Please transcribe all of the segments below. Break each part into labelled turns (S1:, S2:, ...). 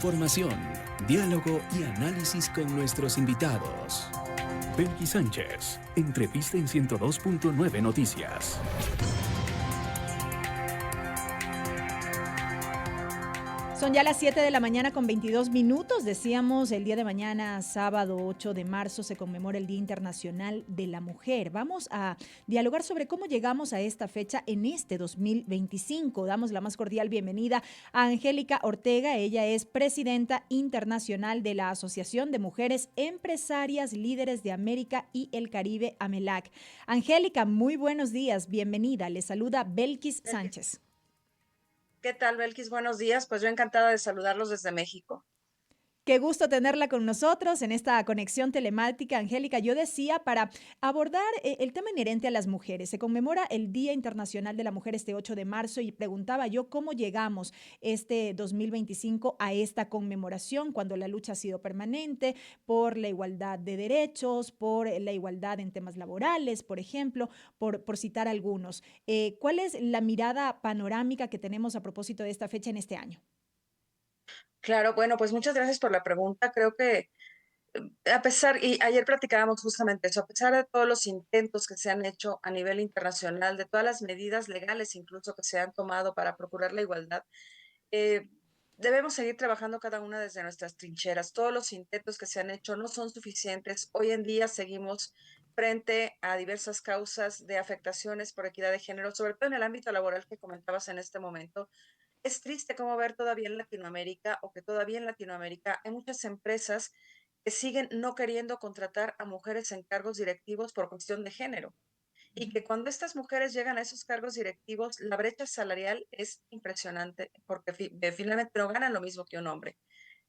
S1: Información, diálogo y análisis con nuestros invitados. Belkis Sánchez, entrevista en 102.9 Noticias.
S2: Son ya las 7 de la mañana con 22 minutos. Decíamos, el día de mañana, sábado 8 de marzo, se conmemora el Día Internacional de la Mujer. Vamos a dialogar sobre cómo llegamos a esta fecha en este 2025. Damos la más cordial bienvenida a Angélica Ortega. Ella es presidenta internacional de la Asociación de Mujeres Empresarias Líderes de América y el Caribe, AMELAC. Angélica, muy buenos días. Bienvenida. Le saluda Belkis Sánchez.
S3: ¿Qué tal, Belkis? Buenos días. Pues yo encantada de saludarlos desde México.
S2: Qué gusto tenerla con nosotros en esta conexión telemática, Angélica. Yo decía, para abordar el tema inherente a las mujeres, se conmemora el Día Internacional de la Mujer este 8 de marzo y preguntaba yo cómo llegamos este 2025 a esta conmemoración cuando la lucha ha sido permanente por la igualdad de derechos, por la igualdad en temas laborales, por ejemplo, por citar algunos. ¿Cuál es la mirada panorámica que tenemos a propósito de esta fecha en este año?
S3: Claro, bueno, pues muchas gracias por la pregunta. Creo que y ayer platicábamos justamente eso, a pesar de todos los intentos que se han hecho a nivel internacional, de todas las medidas legales incluso que se han tomado para procurar la igualdad, eh, debemos seguir trabajando cada una desde nuestras trincheras. Todos los intentos que se han hecho no son suficientes. Hoy en día seguimos frente a diversas causas de afectaciones por equidad de género, sobre todo en el ámbito laboral que comentabas en este momento. Es triste cómo ver todavía en Latinoamérica o que todavía en Latinoamérica hay muchas empresas que siguen no queriendo contratar a mujeres en cargos directivos por cuestión de género. Y que cuando estas mujeres llegan a esos cargos directivos, la brecha salarial es impresionante porque finalmente no ganan lo mismo que un hombre.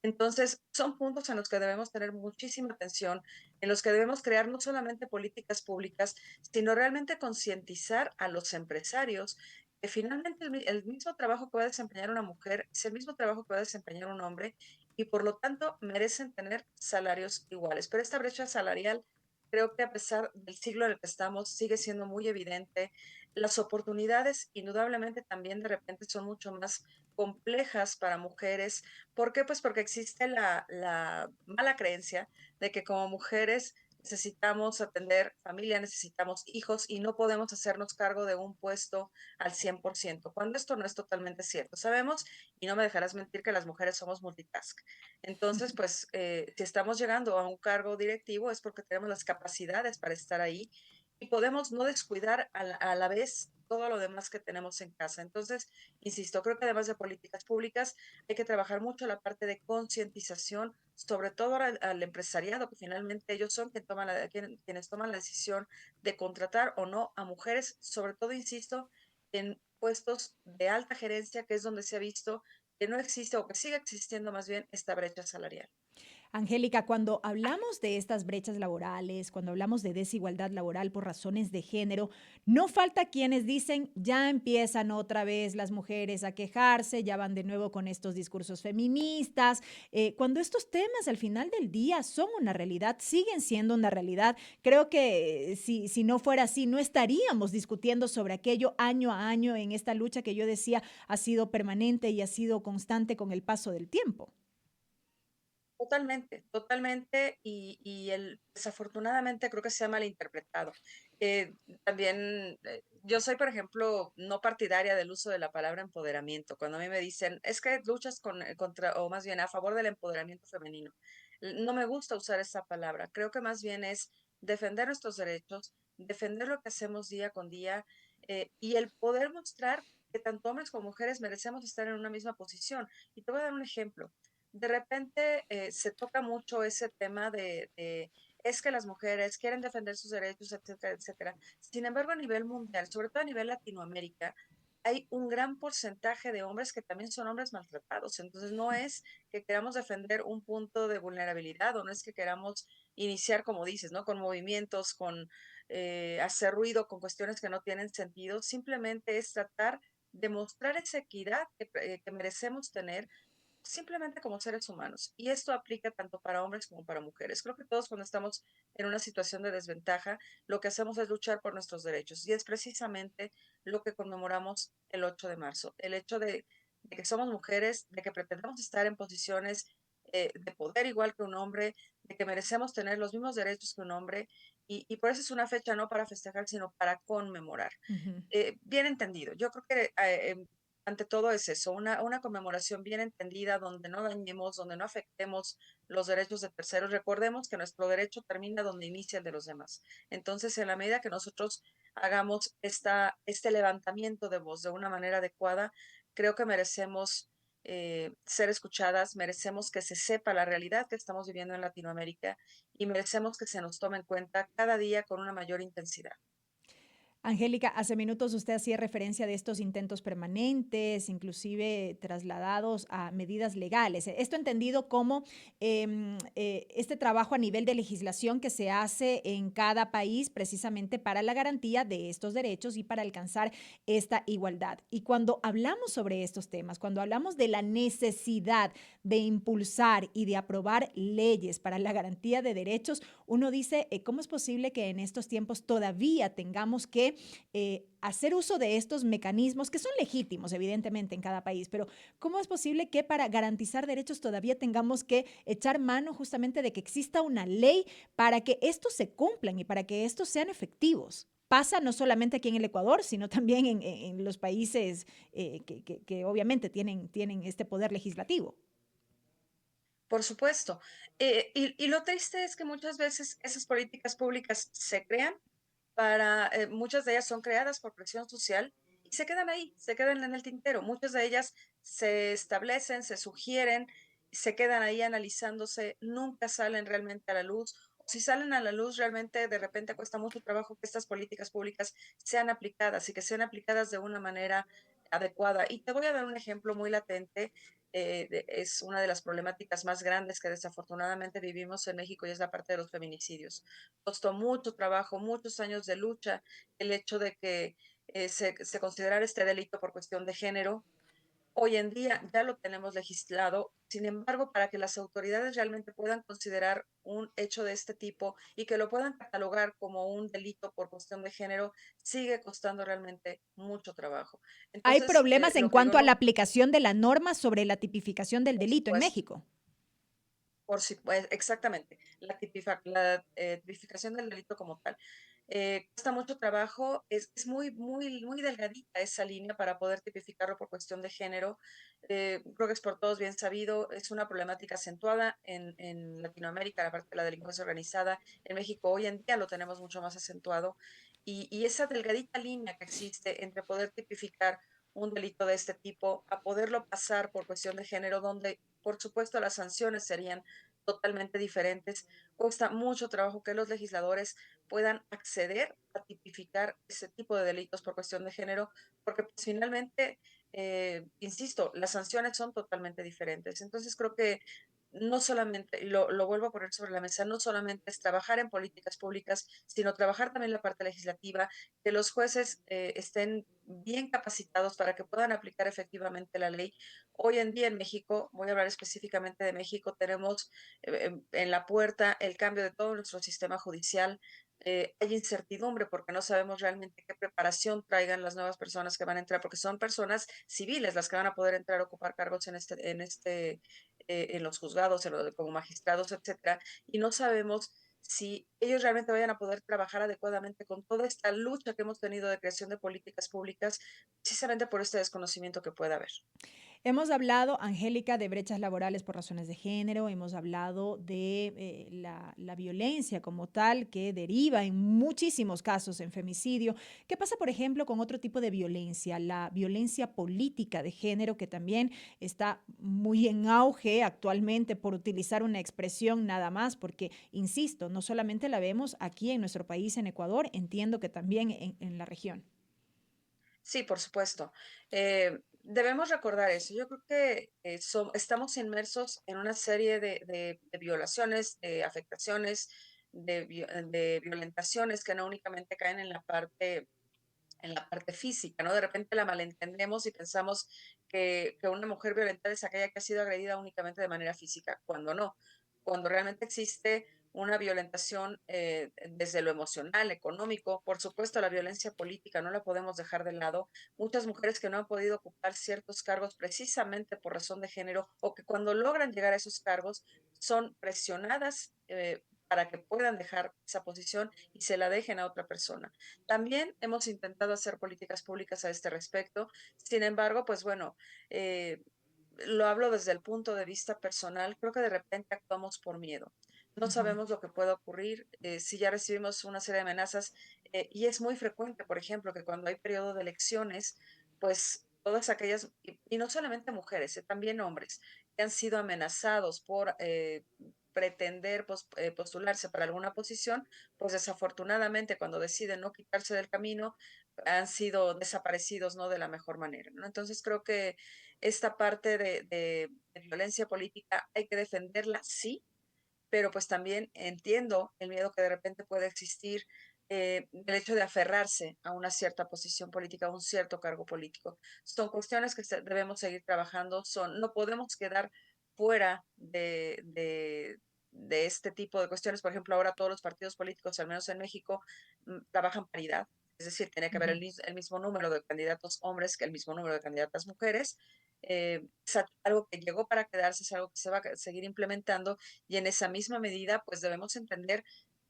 S3: Entonces, son puntos en los que debemos tener muchísima atención, en los que debemos crear no solamente políticas públicas, sino realmente concientizar a los empresarios que finalmente el mismo trabajo que va a desempeñar una mujer es el mismo trabajo que va a desempeñar un hombre y por lo tanto merecen tener salarios iguales. Pero esta brecha salarial creo que a pesar del siglo en el que estamos sigue siendo muy evidente. Las oportunidades indudablemente también de repente son mucho más complejas para mujeres. ¿Por qué? Pues porque existe la mala creencia de que como mujeres necesitamos atender familia, necesitamos hijos y no podemos hacernos cargo de un puesto al 100%, cuando esto no es totalmente cierto. Sabemos, y no me dejarás mentir, que las mujeres somos multitask. Entonces, pues, si estamos llegando a un cargo directivo es porque tenemos las capacidades para estar ahí y podemos no descuidar a la vez todo lo demás que tenemos en casa. Entonces, insisto, creo que además de políticas públicas, hay que trabajar mucho la parte de concientización, sobre todo al empresariado, que finalmente ellos son quienes toman la decisión de contratar o no a mujeres, sobre todo, insisto, en puestos de alta gerencia, que es donde se ha visto que no existe o que sigue existiendo más bien esta brecha salarial.
S2: Angélica, cuando hablamos de estas brechas laborales, cuando hablamos de desigualdad laboral por razones de género, no falta quienes dicen, ya empiezan otra vez las mujeres a quejarse, ya van de nuevo con estos discursos feministas, cuando estos temas al final del día son una realidad, siguen siendo una realidad. Creo que si no fuera así, no estaríamos discutiendo sobre aquello año a año en esta lucha que yo decía ha sido permanente y ha sido constante con el paso del tiempo.
S3: Totalmente, totalmente, desafortunadamente creo que se ha malinterpretado. También yo soy, por ejemplo, no partidaria del uso de la palabra empoderamiento. Cuando a mí me dicen, es que luchas contra, o más bien a favor del empoderamiento femenino, no me gusta usar esa palabra. Creo que más bien es defender nuestros derechos, defender lo que hacemos día con día, y el poder mostrar que tanto hombres como mujeres merecemos estar en una misma posición. Y te voy a dar un ejemplo. De repente se toca mucho ese tema es que las mujeres quieren defender sus derechos, etcétera, etcétera. Sin embargo, a nivel mundial, sobre todo a nivel Latinoamérica, hay un gran porcentaje de hombres que también son hombres maltratados. Entonces, no es que queramos defender un punto de vulnerabilidad o no es que queramos iniciar, como dices, ¿no? Con movimientos, con hacer ruido, con cuestiones que no tienen sentido. Simplemente es tratar de mostrar esa equidad que merecemos tener simplemente como seres humanos. Y esto aplica tanto para hombres como para mujeres. Creo que todos cuando estamos en una situación de desventaja, lo que hacemos es luchar por nuestros derechos. Y es precisamente lo que conmemoramos el 8 de marzo. El hecho de que somos mujeres, de que pretendemos estar en posiciones de poder igual que un hombre, de que merecemos tener los mismos derechos que un hombre, y por eso es una fecha no para festejar, sino para conmemorar.
S2: Ujú.
S3: Bien entendido. Yo creo que ante todo es eso, una conmemoración bien entendida donde no dañemos, donde no afectemos los derechos de terceros. Recordemos que nuestro derecho termina donde inicia el de los demás. Entonces, en la medida que nosotros hagamos este levantamiento de voz de una manera adecuada, creo que merecemos ser escuchadas, merecemos que se sepa la realidad que estamos viviendo en Latinoamérica y merecemos que se nos tome en cuenta cada día con una mayor intensidad.
S2: Angélica, hace minutos usted hacía referencia de estos intentos permanentes, inclusive trasladados a medidas legales. Esto entendido como este trabajo a nivel de legislación que se hace en cada país precisamente para la garantía de estos derechos y para alcanzar esta igualdad. Y cuando hablamos sobre estos temas, cuando hablamos de la necesidad de impulsar y de aprobar leyes para la garantía de derechos, uno dice, ¿cómo es posible que en estos tiempos todavía tengamos que hacer uso de estos mecanismos que son legítimos, evidentemente, en cada país, pero ¿cómo es posible que para garantizar derechos todavía tengamos que echar mano justamente de que exista una ley para que estos se cumplan y para que estos sean efectivos? Pasa no solamente aquí en el Ecuador, sino también en los países que obviamente tienen este poder legislativo.
S3: Por supuesto. Y lo triste es que muchas veces esas políticas públicas se crean muchas de ellas son creadas por presión social y se quedan ahí, se quedan en el tintero. Muchas de ellas se establecen, se sugieren, se quedan ahí analizándose, nunca salen realmente a la luz. O si salen a la luz, realmente de repente cuesta mucho trabajo que estas políticas públicas sean aplicadas y que sean aplicadas de una manera adecuada. Y te voy a dar un ejemplo muy latente. Es una de las problemáticas más grandes que desafortunadamente vivimos en México y es la parte de los feminicidios. Costó mucho trabajo, muchos años de lucha, el hecho de que se considerara este delito por cuestión de género. Hoy en día ya lo tenemos legislado. Sin embargo, para que las autoridades realmente puedan considerar un hecho de este tipo y que lo puedan catalogar como un delito por cuestión de género, sigue costando realmente mucho trabajo.
S2: Hay
S3: Entonces,
S2: problemas en
S3: lo que
S2: cuanto a la
S3: luego,
S2: aplicación de la norma sobre la tipificación del
S3: por
S2: delito en
S3: supuesto,
S2: México.
S3: exactamente, la tipificación del delito como tal. Cuesta mucho trabajo, es muy, muy, muy delgadita esa línea para poder tipificarlo por cuestión de género. Creo que es por todos bien sabido, es una problemática acentuada en Latinoamérica, la parte de la delincuencia organizada. En México hoy en día lo tenemos mucho más acentuado. Y esa delgadita línea que existe entre poder tipificar un delito de este tipo a poderlo pasar por cuestión de género, donde por supuesto las sanciones serían totalmente diferentes. Cuesta mucho trabajo que los legisladores puedan acceder a tipificar ese tipo de delitos por cuestión de género, porque pues, finalmente, insisto, las sanciones son totalmente diferentes. Entonces creo que no solamente, y lo vuelvo a poner sobre la mesa, no solamente es trabajar en políticas públicas, sino trabajar también la parte legislativa, que los jueces estén bien capacitados para que puedan aplicar efectivamente la ley. Hoy en día en México, voy a hablar específicamente de México, tenemos en la puerta el cambio de todo nuestro sistema judicial. Hay incertidumbre porque no sabemos realmente qué preparación traigan las nuevas personas que van a entrar, porque son personas civiles las que van a poder entrar a ocupar cargos en los juzgados, como magistrados, etcétera, y no sabemos si ellos realmente vayan a poder trabajar adecuadamente con toda esta lucha que hemos tenido de creación de políticas públicas, precisamente por este desconocimiento que puede haber.
S2: Hemos hablado, Angélica, de brechas laborales por razones de género, hemos hablado de la violencia como tal que deriva en muchísimos casos en femicidio. ¿Qué pasa, por ejemplo, con otro tipo de violencia, la violencia política de género, que también está muy en auge actualmente por utilizar una expresión nada más? Porque, insisto, no solamente la vemos aquí en nuestro país, en Ecuador, entiendo que también en la región.
S3: Sí, por supuesto. Debemos recordar eso. Yo creo que estamos inmersos en una serie de violaciones, de afectaciones, de violentaciones que no únicamente caen en la parte física, ¿no? De repente la malentendemos y pensamos que una mujer violentada es aquella que ha sido agredida únicamente de manera física, cuando no, cuando realmente existe una violentación desde lo emocional, económico. Por supuesto, la violencia política no la podemos dejar de lado. Muchas mujeres que no han podido ocupar ciertos cargos precisamente por razón de género o que cuando logran llegar a esos cargos son presionadas para que puedan dejar esa posición y se la dejen a otra persona. También hemos intentado hacer políticas públicas a este respecto. Sin embargo, pues bueno, eh, lo hablo desde el punto de vista personal, creo que de repente actuamos por miedo. No
S2: Ujú.
S3: sabemos lo que puede ocurrir, si ya recibimos una serie de amenazas, y es muy frecuente, por ejemplo, que cuando hay periodo de elecciones, pues todas aquellas, y no solamente mujeres, también hombres, que han sido amenazados por pretender postularse para alguna posición, pues desafortunadamente cuando deciden no quitarse del camino, han sido desaparecidos no de la mejor manera, ¿no? Entonces creo que esta parte de violencia política hay que defenderla, sí, pero pues también entiendo el miedo que de repente puede existir el hecho de aferrarse a una cierta posición política, a un cierto cargo político. Son cuestiones que debemos seguir trabajando, no podemos quedar fuera de este tipo de cuestiones. Por ejemplo, ahora todos los partidos políticos, al menos en México, trabajan paridad. Es decir, tiene que haber
S2: Ujú.
S3: el mismo número de candidatos hombres que el mismo número de candidatas mujeres. Es algo que llegó para quedarse, es algo que se va a seguir implementando y en esa misma medida, pues debemos entender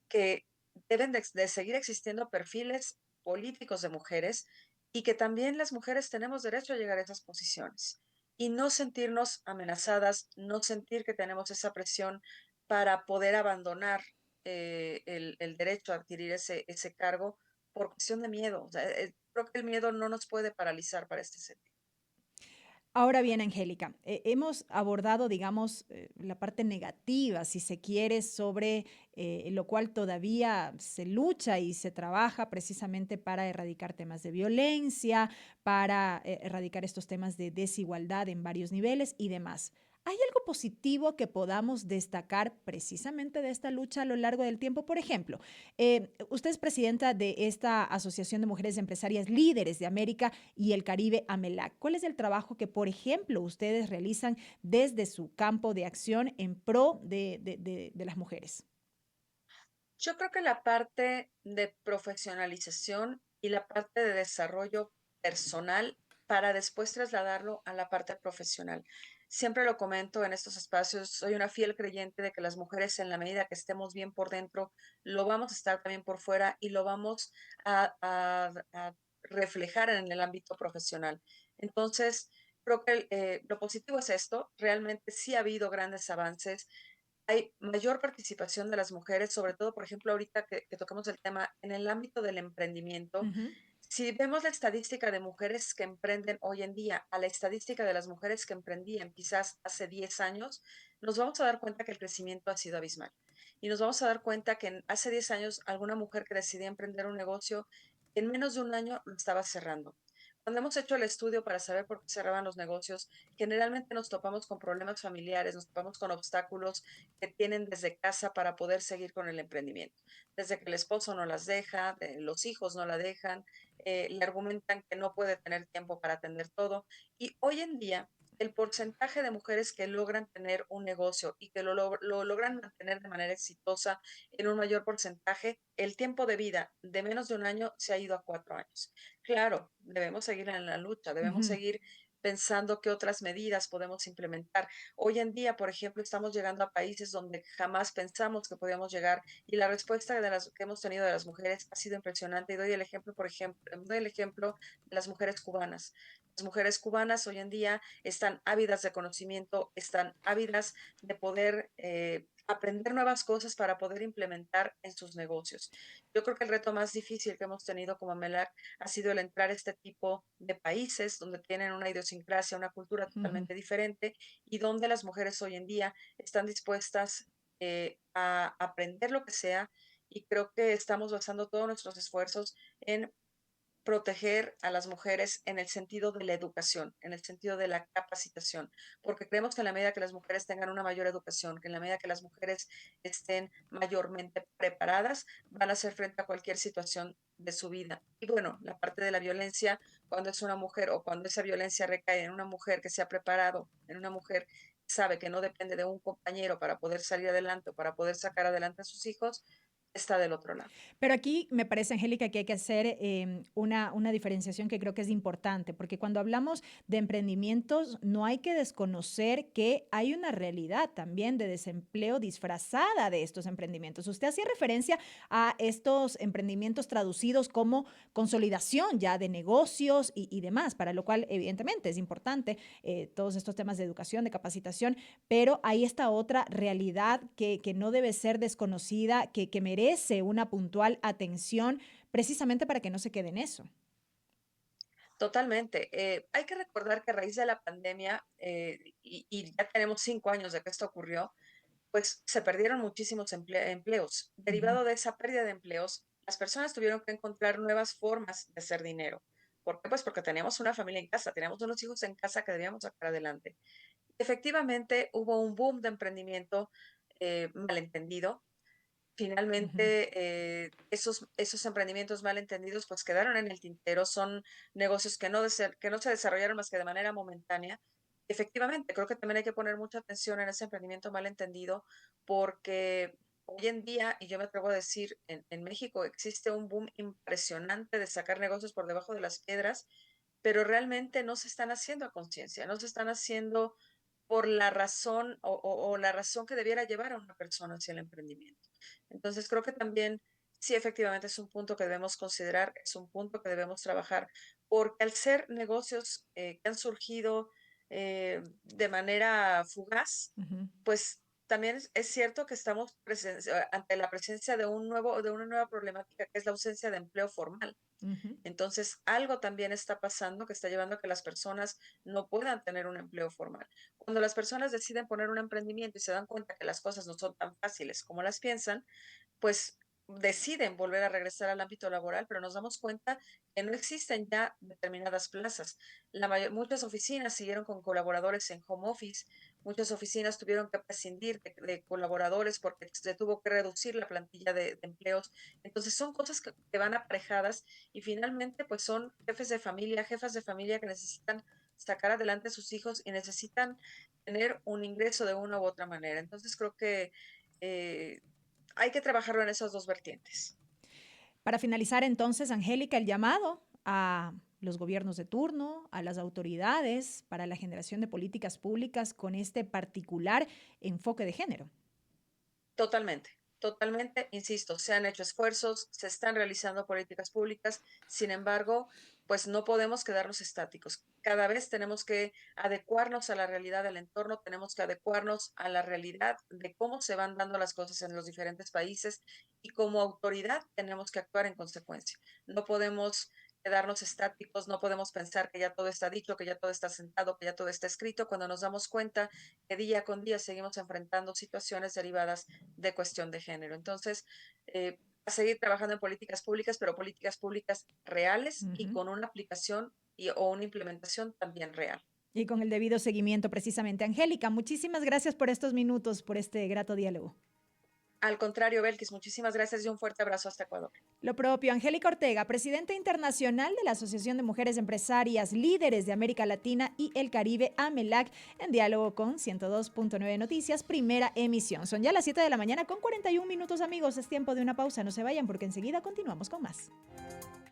S3: que deben de seguir existiendo perfiles políticos de mujeres y que también las mujeres tenemos derecho a llegar a esas posiciones y no sentirnos amenazadas, no sentir que tenemos esa presión para poder abandonar el derecho a adquirir ese cargo por cuestión de miedo. O sea, creo que el miedo no nos puede paralizar para este sentido.
S2: Ahora bien, Angélica, hemos abordado, digamos, la parte negativa, si se quiere, sobre lo cual todavía se lucha y se trabaja precisamente para erradicar temas de violencia, para erradicar estos temas de desigualdad en varios niveles y demás. ¿Hay algo positivo que podamos destacar precisamente de esta lucha a lo largo del tiempo? Por ejemplo, usted es presidenta de esta Asociación de Mujeres Empresarias Líderes de América y el Caribe, AMELAC. ¿Cuál es el trabajo que, por ejemplo, ustedes realizan desde su campo de acción en pro de las mujeres?
S3: Yo creo que la parte de profesionalización y la parte de desarrollo personal para después trasladarlo a la parte profesional. Siempre lo comento en estos espacios, soy una fiel creyente de que las mujeres en la medida que estemos bien por dentro, lo vamos a estar también por fuera y lo vamos a reflejar en el ámbito profesional. Entonces, creo que lo positivo es esto, realmente sí ha habido grandes avances, hay mayor participación de las mujeres, sobre todo, por ejemplo, ahorita que tocamos el tema en el ámbito del emprendimiento.
S2: Ujú.
S3: Si vemos la estadística de mujeres que emprenden hoy en día a la estadística de las mujeres que emprendían quizás hace 10 años, nos vamos a dar cuenta que el crecimiento ha sido abismal. Y nos vamos a dar cuenta que hace 10 años alguna mujer que decidía emprender un negocio, en menos de un año lo estaba cerrando. Cuando hemos hecho el estudio para saber por qué cerraban los negocios, generalmente nos topamos con problemas familiares, nos topamos con obstáculos que tienen desde casa para poder seguir con el emprendimiento. Desde que el esposo no las deja, los hijos no la dejan, le argumentan que no puede tener tiempo para atender todo. Y hoy en día, el porcentaje de mujeres que logran tener un negocio y que lo logran mantener de manera exitosa en un mayor porcentaje, el tiempo de vida de menos de un año se ha ido a 4 años. Claro, debemos seguir en la lucha, debemos
S2: Ujú.
S3: seguir pensando qué otras medidas podemos implementar. Hoy en día, por ejemplo, estamos llegando a países donde jamás pensamos que podíamos llegar y la respuesta que hemos tenido de las mujeres ha sido impresionante. Y doy el ejemplo, por ejemplo, doy el ejemplo de las mujeres cubanas. Las mujeres cubanas hoy en día están ávidas de conocimiento, están ávidas de poder aprender nuevas cosas para poder implementar en sus negocios. Yo creo que el reto más difícil que hemos tenido como MELAC ha sido el entrar a este tipo de países donde tienen una idiosincrasia, una cultura
S2: Ujú.
S3: totalmente diferente y donde las mujeres hoy en día están dispuestas a aprender lo que sea y creo que estamos basando todos nuestros esfuerzos en proteger a las mujeres en el sentido de la educación, en el sentido de la capacitación, porque creemos que en la medida que las mujeres tengan una mayor educación, que en la medida que las mujeres estén mayormente preparadas, van a hacer frente a cualquier situación de su vida. Y bueno, la parte de la violencia, cuando es una mujer o cuando esa violencia recae en una mujer que se ha preparado, en una mujer que sabe que no depende de un compañero para poder salir adelante o para poder sacar adelante a sus hijos, está del otro lado.
S2: Pero aquí me parece, Angélica, que hay que hacer una diferenciación que creo que es importante, porque cuando hablamos de emprendimientos no hay que desconocer que hay una realidad también de desempleo disfrazada de estos emprendimientos. Usted hacía referencia a estos emprendimientos traducidos como consolidación ya de negocios y demás, para lo cual evidentemente es importante todos estos temas de educación, de capacitación, pero hay esta otra realidad que no debe ser desconocida, que merece una puntual atención precisamente para que no se quede en eso.
S3: Totalmente. Hay que recordar que a raíz de la pandemia, y ya tenemos 5 años de que esto ocurrió, pues se perdieron muchísimos empleos.
S2: Ujú,
S3: Derivado de esa pérdida de empleos, las personas tuvieron que encontrar nuevas formas de hacer dinero. ¿Por qué? Pues porque teníamos una familia en casa, teníamos unos hijos en casa que debíamos sacar adelante. Efectivamente, hubo un boom de emprendimiento malentendido.
S2: ujú,
S3: Finalmente, esos emprendimientos malentendidos pues quedaron en el tintero, son negocios que no se desarrollaron más que de manera momentánea. Efectivamente, creo que también hay que poner mucha atención en ese emprendimiento malentendido porque hoy en día, y yo me atrevo a decir, en México existe un boom impresionante de sacar negocios por debajo de las piedras, pero realmente no se están haciendo a conciencia, no se están haciendo por la razón o la razón que debiera llevar a una persona hacia el emprendimiento. Entonces, creo que también sí, efectivamente es un punto que debemos considerar, es un punto que debemos trabajar, porque al ser negocios que han surgido de manera fugaz,
S2: ujú,
S3: pues también es cierto que estamos ante la presencia de una nueva problemática que es la ausencia de empleo formal.
S2: ujú.
S3: Entonces, algo también está pasando que está llevando a que las personas no puedan tener un empleo formal. Cuando las personas deciden poner un emprendimiento y se dan cuenta que las cosas no son tan fáciles como las piensan, pues deciden volver a regresar al ámbito laboral, pero nos damos cuenta que no existen ya determinadas plazas. Muchas oficinas siguieron con colaboradores en home office, muchas oficinas tuvieron que prescindir de colaboradores porque se tuvo que reducir la plantilla de empleos. Entonces son cosas que van aparejadas y finalmente pues son jefes de familia, jefas de familia que necesitan sacar adelante a sus hijos y necesitan tener un ingreso de una u otra manera. Entonces creo que eh, hay que trabajarlo en esas dos vertientes.
S2: Para finalizar entonces, Angélica, el llamado a los gobiernos de turno, a las autoridades para la generación de políticas públicas con este particular enfoque de género.
S3: Totalmente, totalmente, insisto, se han hecho esfuerzos, se están realizando políticas públicas, sin embargo, pues no podemos quedarnos estáticos. Cada vez tenemos que adecuarnos a la realidad del entorno, tenemos que adecuarnos a la realidad de cómo se van dando las cosas en los diferentes países y como autoridad tenemos que actuar en consecuencia. No podemos quedarnos estáticos, no podemos pensar que ya todo está dicho, que ya todo está sentado, que ya todo está escrito, cuando nos damos cuenta que día con día seguimos enfrentando situaciones derivadas de cuestión de género. Entonces, a seguir trabajando en políticas públicas, pero políticas públicas reales y
S2: Ujú.
S3: con una aplicación o una implementación también real.
S2: Y con el debido seguimiento precisamente. Angélica, muchísimas gracias por estos minutos, por este grato diálogo.
S3: Al contrario, Belkis, muchísimas gracias y un fuerte abrazo hasta Ecuador.
S2: Lo propio, Angélica Ortega, presidenta internacional de la Asociación de Mujeres Empresarias Líderes de América Latina y el Caribe, AMELAC, en diálogo con 102.9 Noticias, primera emisión. Son ya las 7 de la mañana con 41 minutos, amigos. Es tiempo de una pausa. No se vayan porque enseguida continuamos con más.